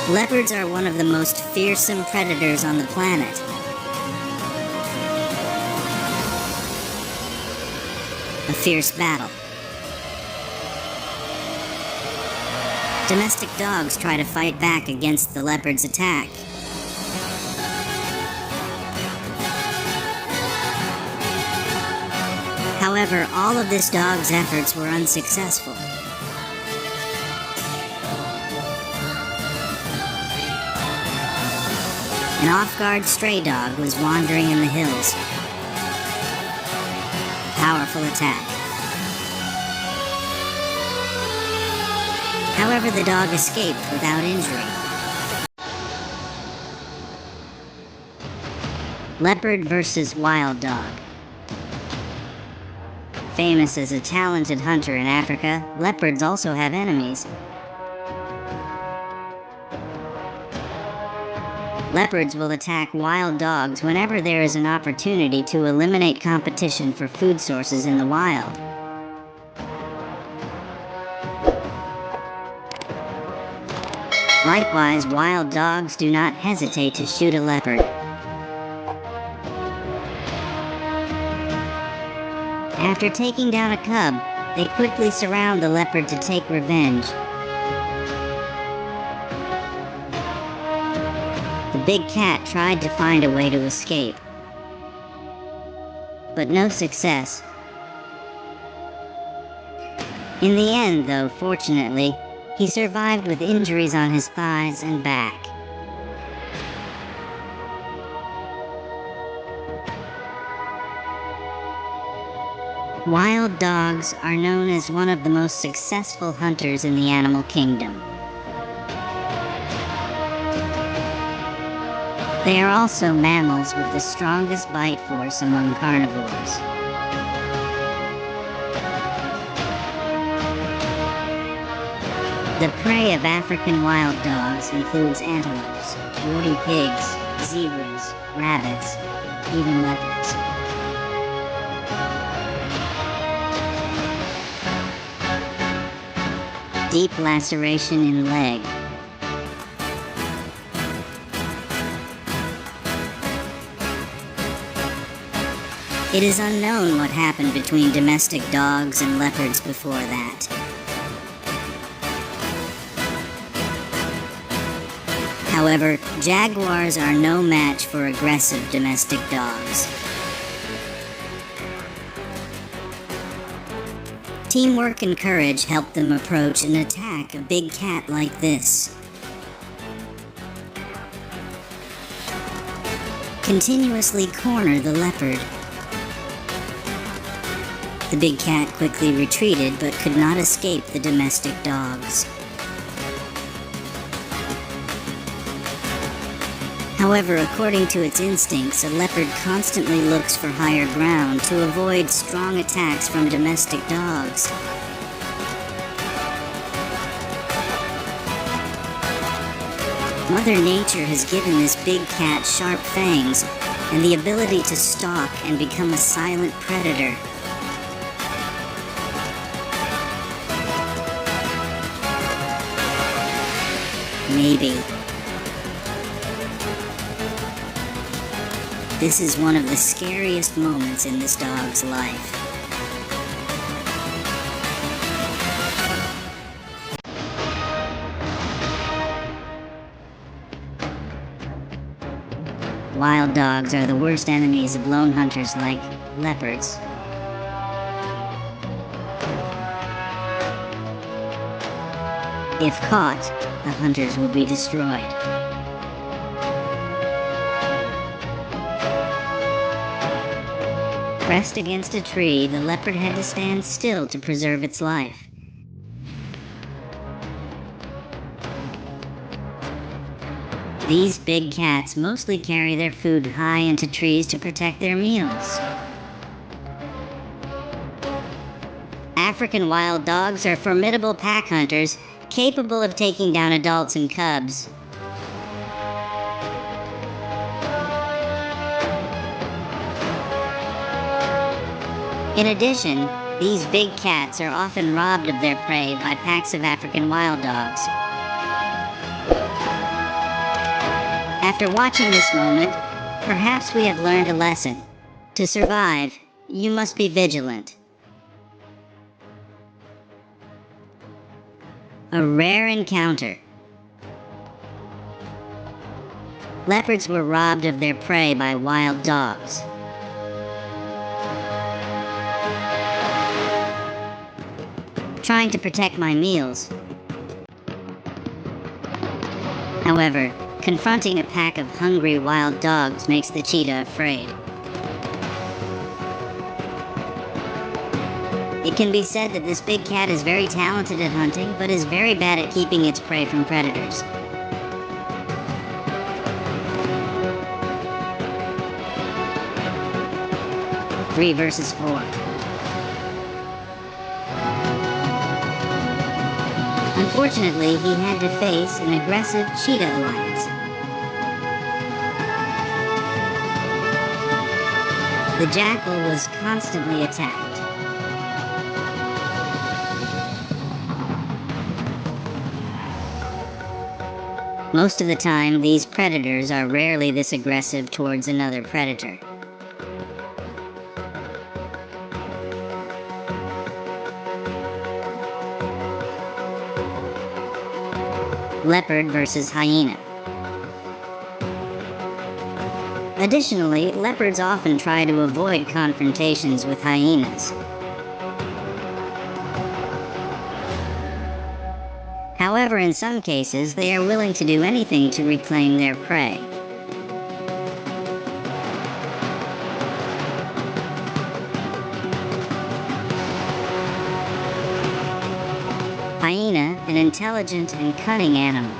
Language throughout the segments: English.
Leopards are one of the most fearsome predators on the planet. A fierce battle. Domestic dogs try to fight back against the leopard's attack. However, all of this dog's efforts were unsuccessful. An off-guard stray dog was wandering in the hills. Powerful attack. However, the dog escaped without injury. Leopard versus wild dog. Famous as a talented hunter in Africa, leopards also have enemies. Leopards will attack wild dogs whenever there is an opportunity to eliminate competition for food sources in the wild. Likewise, wild dogs do not hesitate to shoot a leopard. After taking down a cub, they quickly surround the leopard to take revenge. The big cat tried to find a way to escape, but no success. In the end, though, fortunately, he survived with injuries on his thighs and back. Wild dogs are known as one of the most successful hunters in the animal kingdom. They are also mammals with the strongest bite force among carnivores. The prey of African wild dogs includes antelopes, woolly pigs, zebras, rabbits, even leopards. Deep laceration in leg. It is unknown what happened between domestic dogs and leopards before that. However, jaguars are no match for aggressive domestic dogs. Teamwork and courage help them approach and attack a big cat like this. Continuously corner the leopard. The big cat quickly retreated but could not escape the domestic dogs. However, according to its instincts, a leopard constantly looks for higher ground to avoid strong attacks from domestic dogs. Mother Nature has given this big cat sharp fangs and the ability to stalk and become a silent predator. Maybe. This is one of the scariest moments in this dog's life. Wild dogs are the worst enemies of lone hunters like leopards. If caught, the hunters will be destroyed. Pressed against a tree, the leopard had to stand still to preserve its life. These big cats mostly carry their food high into trees to protect their meals. African wild dogs are formidable pack hunters, capable of taking down adults and cubs. In addition, these big cats are often robbed of their prey by packs of African wild dogs. After watching this moment, perhaps we have learned a lesson. To survive, you must be vigilant. A rare encounter. Leopards were robbed of their prey by wild dogs. Trying to protect my meals. However, confronting a pack of hungry wild dogs makes the cheetah afraid. It can be said that this big cat is very talented at hunting, but is very bad at keeping its prey from predators. Three versus 4. Unfortunately, he had to face an aggressive cheetah alliance. The jackal was constantly attacked. Most of the time, these predators are rarely this aggressive towards another predator. Leopard versus hyena. Additionally, leopards often try to avoid confrontations with hyenas. However, in some cases, they are willing to do anything to reclaim their prey. Hyena, an intelligent and cunning animal.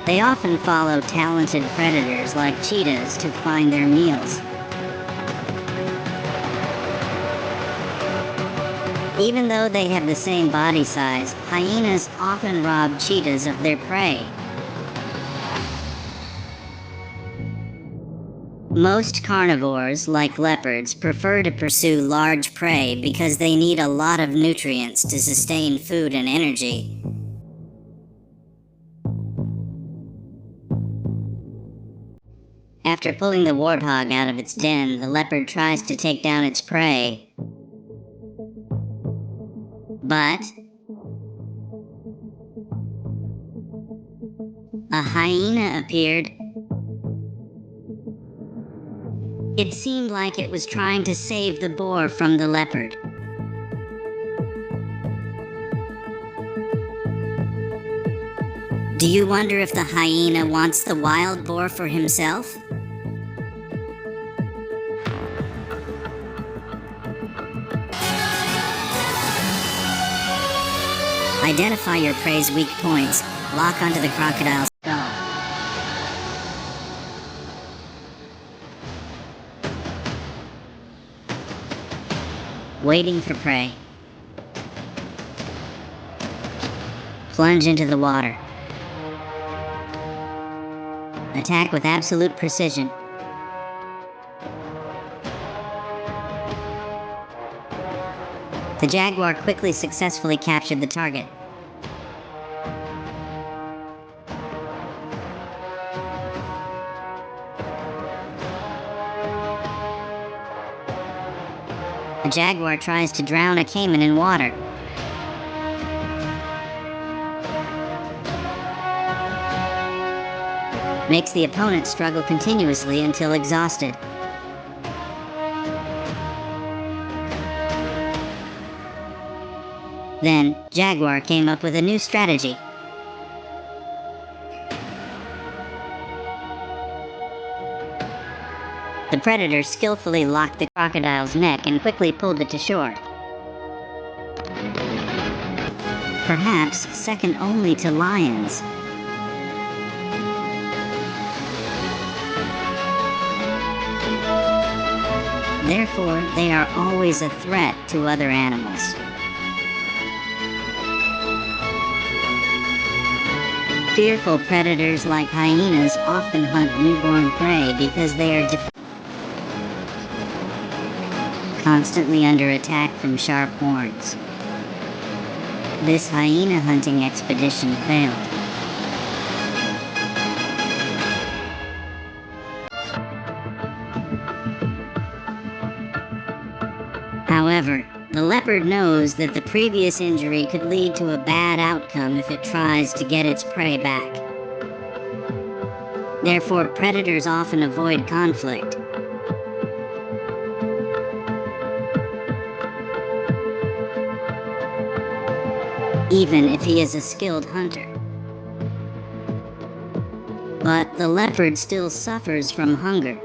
They often follow talented predators like cheetahs to find their meals. Even though they have the same body size, hyenas often rob cheetahs of their prey. Most carnivores, like leopards, prefer to pursue large prey because they need a lot of nutrients to sustain food and energy. After pulling the warthog out of its den, the leopard tries to take down its prey. But a hyena appeared. It seemed like it was trying to save the boar from the leopard. Do you wonder if the hyena wants the wild boar for himself? Identify your prey's weak points. Lock onto the crocodile's skull. Waiting for prey. Plunge into the water. Attack with absolute precision. The jaguar quickly successfully captured the target. A jaguar tries to drown a caiman in water. Makes the opponent struggle continuously until exhausted. Then, Jaguar came up with a new strategy. The predator skillfully locked the crocodile's neck and quickly pulled it to shore. Perhaps second only to lions. Therefore, they are always a threat to other animals. Fearful predators like hyenas often hunt newborn prey because they are constantly under attack from sharp horns. This hyena hunting expedition failed. However, the leopard knows that the previous injury could lead to a bad outcome if it tries to get its prey back. Therefore, predators often avoid conflict. Even if he is a skilled hunter. But the leopard still suffers from hunger.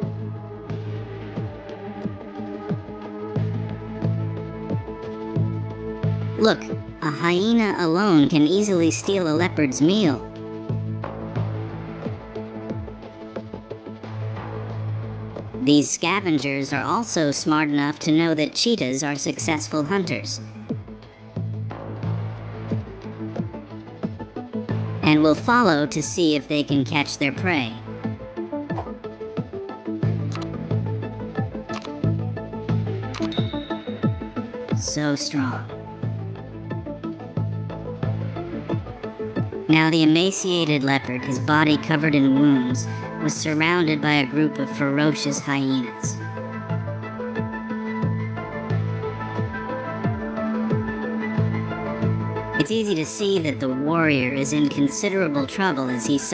Look, a hyena alone can easily steal a leopard's meal. These scavengers are also smart enough to know that cheetahs are successful hunters, and will follow to see if they can catch their prey. So strong. Now the emaciated leopard, his body covered in wounds, was surrounded by a group of ferocious hyenas. It's easy to see that the warrior is in considerable trouble as he suffers